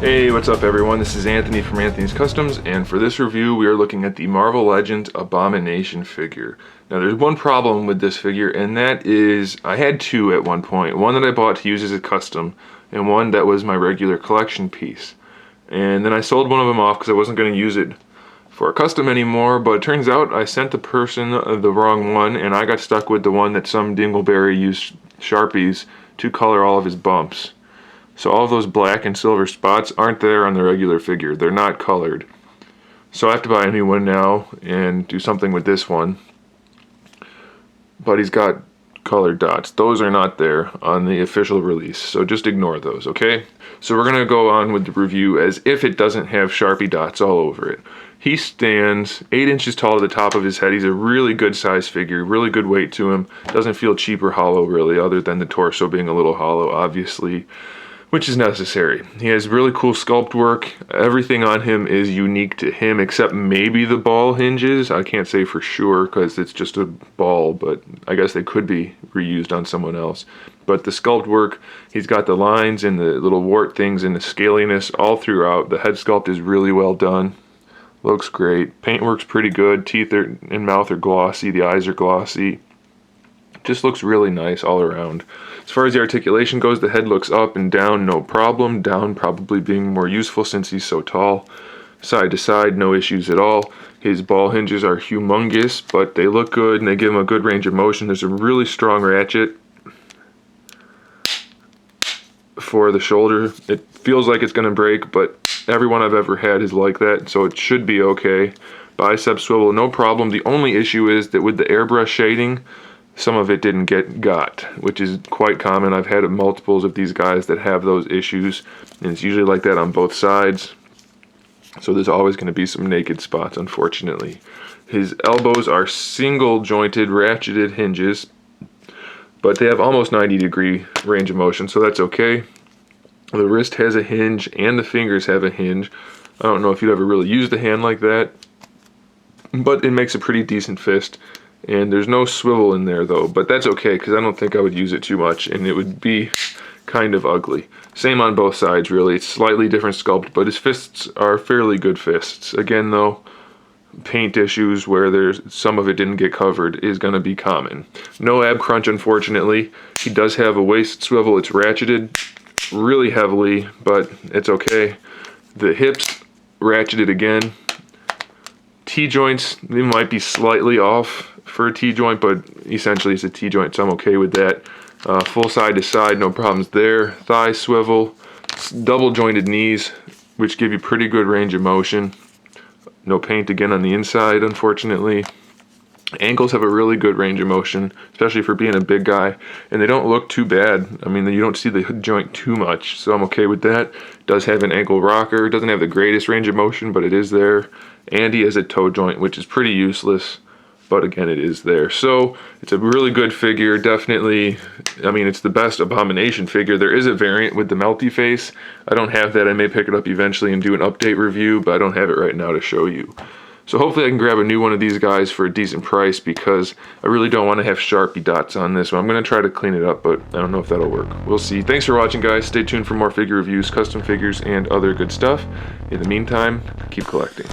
Hey, what's up everyone? This is Anthony from Anthony's Customs, and for this review we are looking at the Marvel Legends Abomination figure. Now there's one problem with this figure, and that is I had two at one point. One that I bought to use as a custom, and one that was my regular collection piece. And then I sold one of them off because I wasn't going to use it for a custom anymore, but it turns out I sent the person the wrong one, and I got stuck with the one that some dingleberry used Sharpies to color all of his bumps. So all of those black and silver spots aren't there on the regular figure. They're not colored. So I have to buy a new one now and do something with this one. But he's got colored dots. Those are not there on the official release, so just ignore those, okay? So we're gonna go on with the review as if it doesn't have Sharpie dots all over it. He stands 8 inches tall at the top of his head. He's a really good size figure, really good weight to him. Doesn't feel cheap or hollow really, other than the torso being a little hollow, obviously, which is necessary. He has really cool sculpt work. Everything on him is unique to him, except maybe the ball hinges. I can't say for sure because it's just a ball, but I guess they could be reused on someone else. But the sculpt work, he's got the lines and the little wart things and the scaliness all throughout. The head sculpt is really well done. Looks great. Paintwork's pretty good. Teeth and mouth are glossy. The eyes are glossy. Just looks really nice all around. As far as the articulation goes, the head looks up and down, no problem. Down probably being more useful since he's so tall. Side to side, no issues at all. His ball hinges are humongous, but they look good and they give him a good range of motion. There's a really strong ratchet for the shoulder. It feels like it's going to break, but every one I've ever had is like that, so it should be okay. Bicep swivel, no problem. The only issue is that with the airbrush shading, some of it didn't get got, which is quite common. I've had multiples of these guys that have those issues, and it's usually like that on both sides. So there's always going to be some naked spots, unfortunately. His elbows are single jointed, ratcheted hinges, but they have almost 90-degree range of motion, so that's okay. The wrist has a hinge, and the fingers have a hinge. I don't know if you'd ever really use the hand like that, but it makes a pretty decent fist. And there's no swivel in there though, but that's okay because I don't think I would use it too much and it would be kind of ugly. Same on both sides really. It's slightly different sculpt, but his fists are fairly good fists. Again though, paint issues where there's some of it didn't get covered is going to be common. No ab crunch unfortunately. He does have a waist swivel. It's ratcheted really heavily, but it's okay. The hips ratcheted again. T-joints, they might be slightly off for a T-joint, but essentially it's a T-joint, so I'm okay with that. Full side to side, no problems there. Thigh swivel, double jointed knees, which give you pretty good range of motion. No paint again on the inside, unfortunately. Ankles have a really good range of motion, especially for being a big guy, and they don't look too bad. I mean, you don't see the joint too much, so I'm okay with that. Does have an ankle rocker. Doesn't have the greatest range of motion, but it is there. And he has a toe joint, which is pretty useless, but again, it is there. So it's a really good figure, definitely. I mean, it's the best Abomination figure. There is a variant with the melty face. I don't have that. I may pick it up eventually and do an update review, but I don't have it right now to show you. So hopefully I can grab a new one of these guys for a decent price because I really don't want to have Sharpie dots on this one. I'm going to try to clean it up, but I don't know if that'll work. We'll see. Thanks for watching, guys. Stay tuned for more figure reviews, custom figures, and other good stuff. In the meantime, keep collecting.